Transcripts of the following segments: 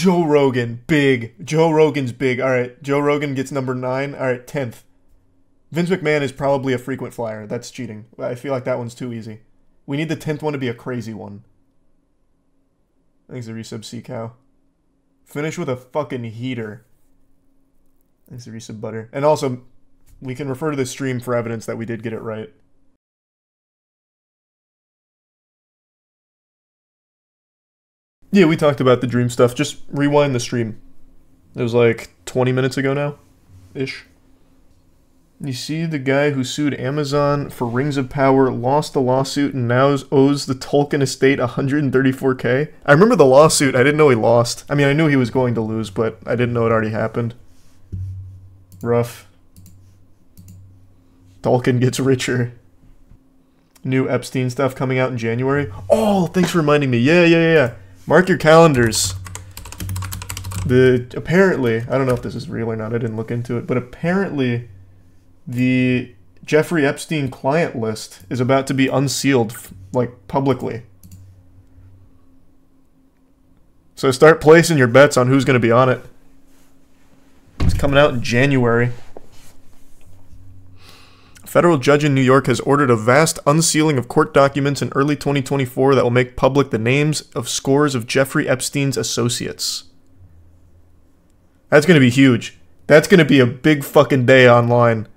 Joe Rogan, big. Joe Rogan's big. All right, Joe Rogan gets number 9. All right, 10th. Vince McMahon is probably a frequent flyer. That's cheating. I feel like that one's too easy. We need the 10th one to be a crazy one. Thanks to resub C-Cow. Finish with a fucking heater. Thanks to resub Butter. And also, we can refer to the stream for evidence that we did get it right. Yeah, we talked about the dream stuff. Just rewind the stream. It was like 20 minutes ago now, ish. You see the guy who sued Amazon for Rings of Power lost the lawsuit and now owes the Tolkien estate $134K? I remember the lawsuit. I didn't know he lost. I mean, I knew he was going to lose, but I didn't know it already happened. Rough. Tolkien gets richer. New Epstein stuff coming out in January. Oh, thanks for reminding me. Yeah. Mark your calendars. Apparently, I don't know if this is real or not, I didn't look into it, but apparently the Jeffrey Epstein client list is about to be unsealed, like, publicly. So start placing your bets on who's going to be on it. It's coming out in January. A federal judge in New York has ordered a vast unsealing of court documents in early 2024 that will make public the names of scores of Jeffrey Epstein's associates. That's going to be huge. That's going to be a big fucking day online.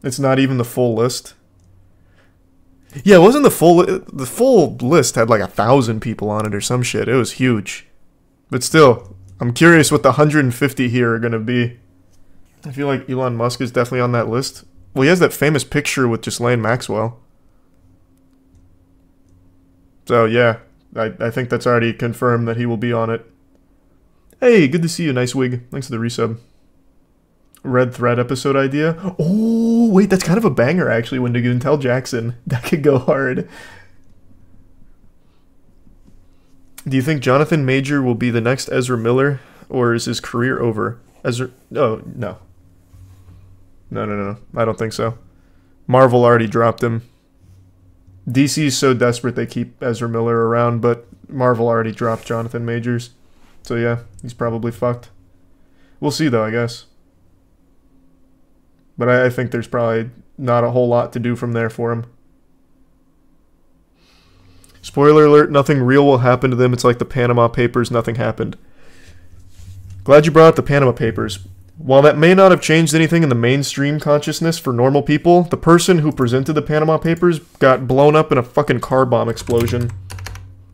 It's not even the full list. Yeah, it wasn't the full list had like 1,000 people on it or some shit. It was huge. But still, I'm curious what the 150 here are going to be. I feel like Elon Musk is definitely on that list. Well, he has that famous picture with Ghislaine Maxwell. So yeah, I think that's already confirmed that he will be on it. Hey, good to see you. Nice wig. Thanks for the resub. Red Thread episode idea. Oh, wait, that's kind of a banger, actually, when you can tell Jackson. That could go hard. Do you think Jonathan Major will be the next Ezra Miller, or is his career over? Ezra... Oh, no. No. I don't think so. Marvel already dropped him. DC's so desperate they keep Ezra Miller around, but Marvel already dropped Jonathan Majors. So yeah, he's probably fucked. We'll see, though, I guess. But I think there's probably not a whole lot to do from there for him. Spoiler alert, nothing real will happen to them. It's like the Panama Papers, nothing happened. Glad you brought up the Panama Papers. While that may not have changed anything in the mainstream consciousness for normal people, the person who presented the Panama Papers got blown up in a fucking car bomb explosion.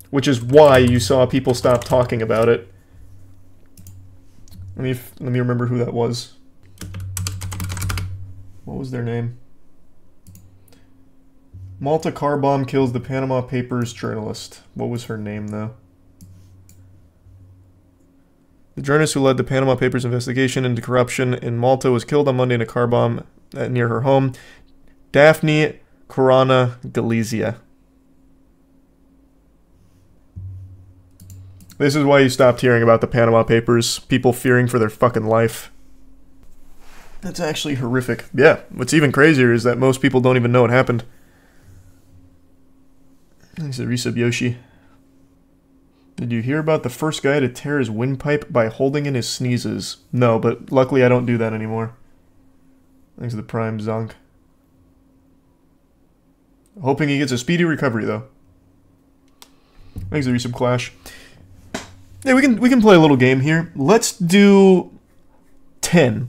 Which is why you saw people stop talking about it. Let me remember who that was. What was their name? Malta car bomb kills the Panama Papers journalist. What was her name, though? The journalist who led the Panama Papers investigation into corruption in Malta was killed on Monday in a car bomb near her home. Daphne Caruana Galizia. This is why you stopped hearing about the Panama Papers. People fearing for their fucking life. That's actually horrific. Yeah, what's even crazier is that most people don't even know what happened. Thanks to Resub Yoshi. Did you hear about the first guy to tear his windpipe by holding in his sneezes? No, but luckily I don't do that anymore. Thanks to the Prime Zonk. Hoping he gets a speedy recovery, though. Thanks to Resub Clash. Yeah, we can play a little game here. Let's do 10.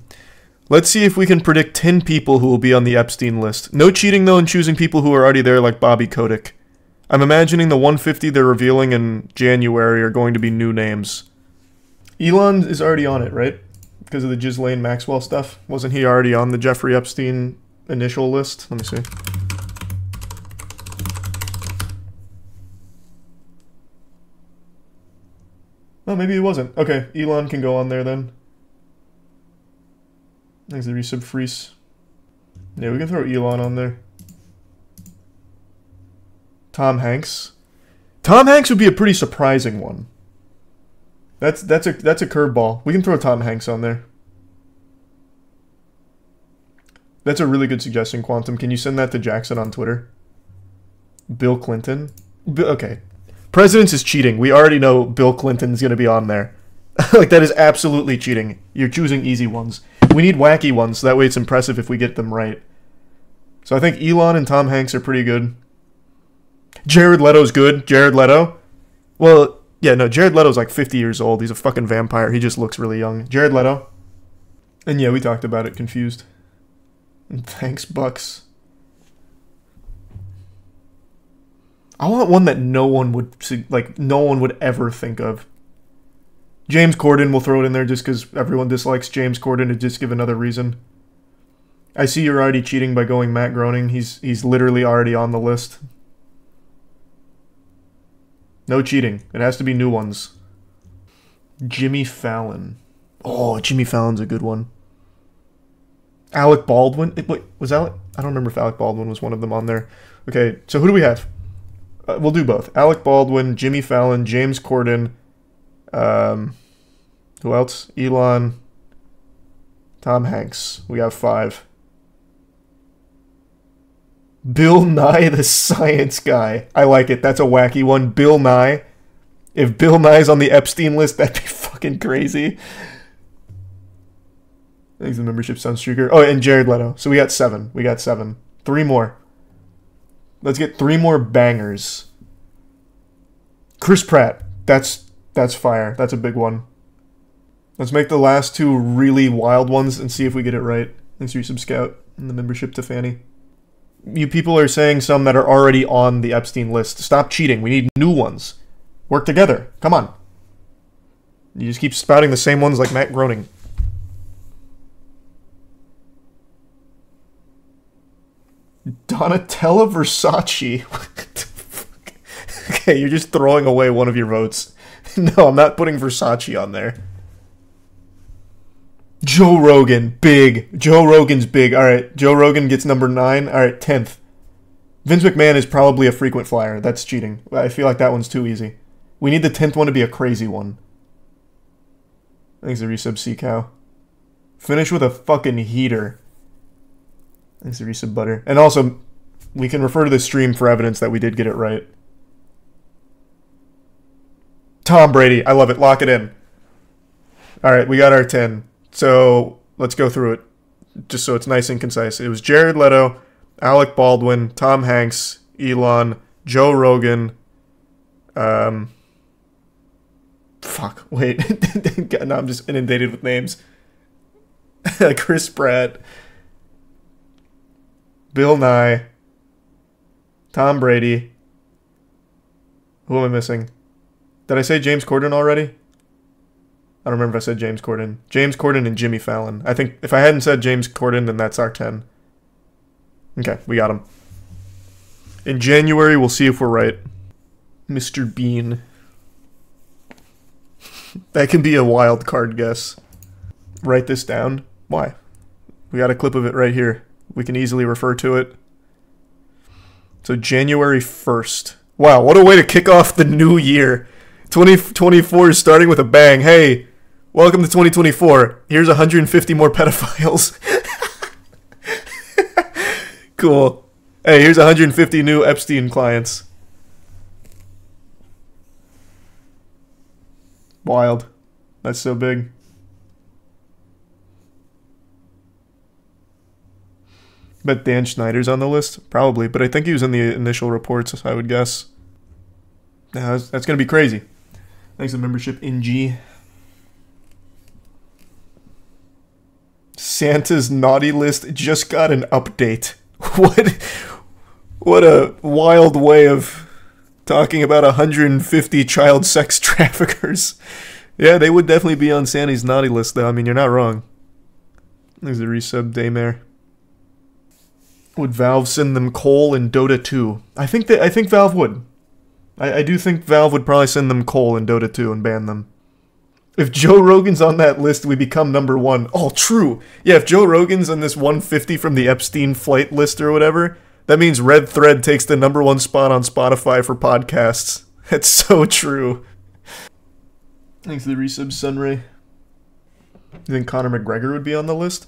Let's see if we can predict 10 people who will be on the Epstein list. No cheating, though, in choosing people who are already there, like Bobby Kotick. I'm imagining the 150 they're revealing in January are going to be new names. Elon is already on it, right? Because of the Ghislaine Maxwell stuff. Wasn't he already on the Jeffrey Epstein initial list? Let me see. Oh, maybe he wasn't. Okay, Elon can go on there then. Thanks to Resub Freeze. Yeah, we can throw Elon on there. Tom Hanks. Tom Hanks would be a pretty surprising one. That's a curveball. We can throw Tom Hanks on there. That's a really good suggestion, Quantum. Can you send that to Jackson on Twitter? Bill Clinton? Okay. Presidents is cheating. We already know Bill Clinton's going to be on there. Like, that is absolutely cheating. You're choosing easy ones. We need wacky ones, so that way it's impressive if we get them right. So I think Elon and Tom Hanks are pretty good. Jared Leto's good. Jared Leto. Well, yeah, no, Jared Leto's like 50 years old. He's a fucking vampire. He just looks really young. Jared Leto. And yeah, we talked about it. Confused. And thanks, Bucks. I want one that no one would ever think of. James Corden, we'll throw it in there just because everyone dislikes James Corden to just give another reason. I see you're already cheating by going Matt Groening. He's literally already on the list. No cheating. It has to be new ones. Jimmy Fallon. Oh, Jimmy Fallon's a good one. Alec Baldwin. Wait, was Alec? I don't remember if Alec Baldwin was one of them on there. Okay, so who do we have? We'll do both. Alec Baldwin, Jimmy Fallon, James Corden. Who else? Elon. Tom Hanks. We have 5. Bill Nye the Science Guy. I like it. That's a wacky one. Bill Nye. If Bill Nye's on the Epstein list, that'd be fucking crazy. Thanks, the membership Sunstreaker. Oh, and Jared Leto. So we got 7. 3 more. Let's get 3 more bangers. Chris Pratt. That's fire. That's a big one. Let's make the last 2 really wild ones and see if we get it right. Thanks for your sub scout and the membership to Fanny. You people are saying some that are already on the Epstein list. Stop cheating. We need new ones. Work together. Come on. You just keep spouting the same ones like Matt Groening. Donatella Versace. What the fuck? Okay, you're just throwing away one of your votes. No, I'm not putting Versace on there. Joe Rogan, big. Joe Rogan's big. All right, Joe Rogan gets number 9. All right, 10th. Vince McMahon is probably a frequent flyer. That's cheating. I feel like that one's too easy. We need the 10th one to be a crazy one. Thanks to resub C-Cow. Finish with a fucking heater. Thanks to resub Butter. And also, we can refer to the stream for evidence that we did get it right. Tom Brady. I love it. Lock it in. All right, we got our 10. So let's go through it, just so it's nice and concise. It was Jared Leto, Alec Baldwin, Tom Hanks, Elon, Joe Rogan. Fuck. Wait. No, I'm just inundated with names. Chris Pratt, Bill Nye, Tom Brady. Who am I missing? Did I say James Corden already? I don't remember if I said James Corden. James Corden and Jimmy Fallon. I think if I hadn't said James Corden, then that's our 10. Okay, we got him. In January, we'll see if we're right. Mr. Bean. That can be a wild card guess. Write this down. Why? We got a clip of it right here. We can easily refer to it. So January 1st. Wow, what a way to kick off the new year. 2024 is starting with a bang. Hey, welcome to 2024. Here's 150 more pedophiles. Cool. Hey, here's 150 new Epstein clients. Wild. That's so big. Bet Dan Schneider's on the list? Probably, but I think he was in the initial reports, I would guess. Now, that's going to be crazy. Thanks for the membership, NG. Santa's naughty list just got an update. What a wild way of talking about 150 child sex traffickers. Yeah, they would definitely be on Santa's naughty list, though. I mean, you're not wrong. There's a resub Daymare. Would Valve send them coal in Dota 2? I think Valve would. I do think Valve would probably send them coal in Dota 2 and ban them. If Joe Rogan's on that list, we become number 1. Oh, true. Yeah, if Joe Rogan's on this 150 from the Epstein flight list or whatever, that means Red Thread takes the number 1 spot on Spotify for podcasts. That's so true. Thanks to the resub, Sunray. You think Conor McGregor would be on the list?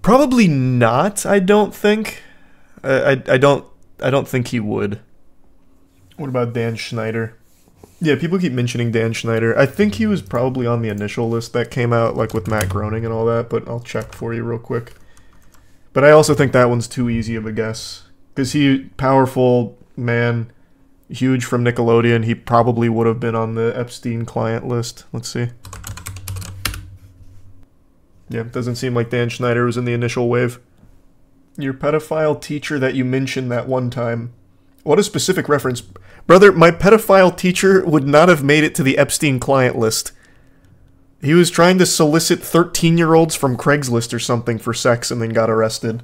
Probably not, I don't think. I don't think he would. What about Dan Schneider? Yeah, people keep mentioning Dan Schneider. I think he was probably on the initial list that came out, like with Matt Groening and all that, but I'll check for you real quick. But I also think that one's too easy of a guess. Because powerful man, huge from Nickelodeon, he probably would have been on the Epstein client list. Let's see. Yeah, doesn't seem like Dan Schneider was in the initial wave. Your pedophile teacher that you mentioned that one time. What a specific reference. Brother, my pedophile teacher would not have made it to the Epstein client list. He was trying to solicit 13-year-olds from Craigslist or something for sex and then got arrested.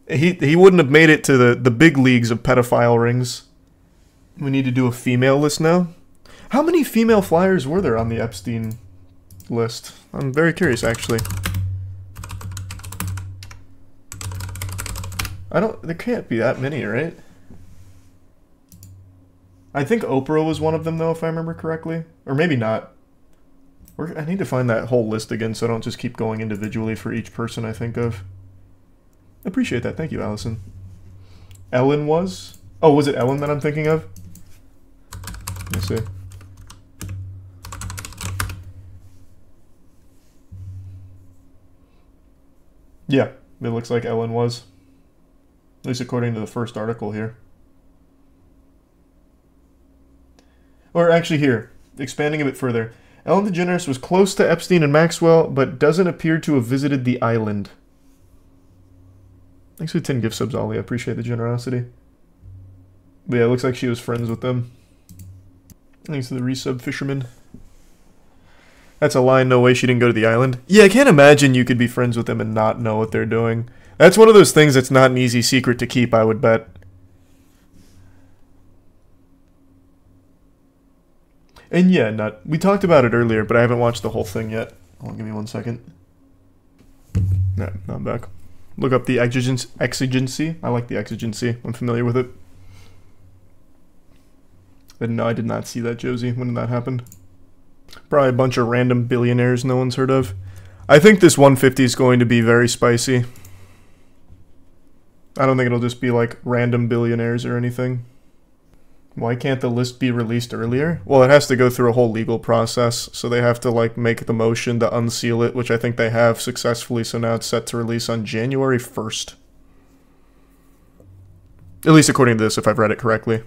He wouldn't have made it to the big leagues of pedophile rings. We need to do a female list now. How many female flyers were there on the Epstein list? I'm very curious, actually. There can't be that many, right? I think Oprah was one of them, though, if I remember correctly. Or maybe not. I need to find that whole list again so I don't just keep going individually for each person I think of. Appreciate that. Thank you, Allison. Ellen was? Oh, was it Ellen that I'm thinking of? Let me see. Yeah, it looks like Ellen was. At least according to the first article here. Or actually here, expanding a bit further. Ellen DeGeneres was close to Epstein and Maxwell, but doesn't appear to have visited the island. Thanks for 10 gift subs, Ollie. I appreciate the generosity. But yeah, it looks like she was friends with them. Thanks to the resub fisherman. That's a line, no way she didn't go to the island. Yeah, I can't imagine you could be friends with them and not know what they're doing. That's one of those things that's not an easy secret to keep, I would bet. And yeah, we talked about it earlier, but I haven't watched the whole thing yet. Hold on, give me 1 second. No, I'm back. Look up the exigency. I like the exigency. I'm familiar with it. And no, I did not see that, Josie. When did that happen? Probably a bunch of random billionaires no one's heard of. I think this 150 is going to be very spicy. I don't think it'll just be like random billionaires or anything. Why can't the list be released earlier? Well, it has to go through a whole legal process, so they have to like make the motion to unseal it, which I think they have successfully, so now it's set to release on January 1st. At least according to this, if I've read it correctly.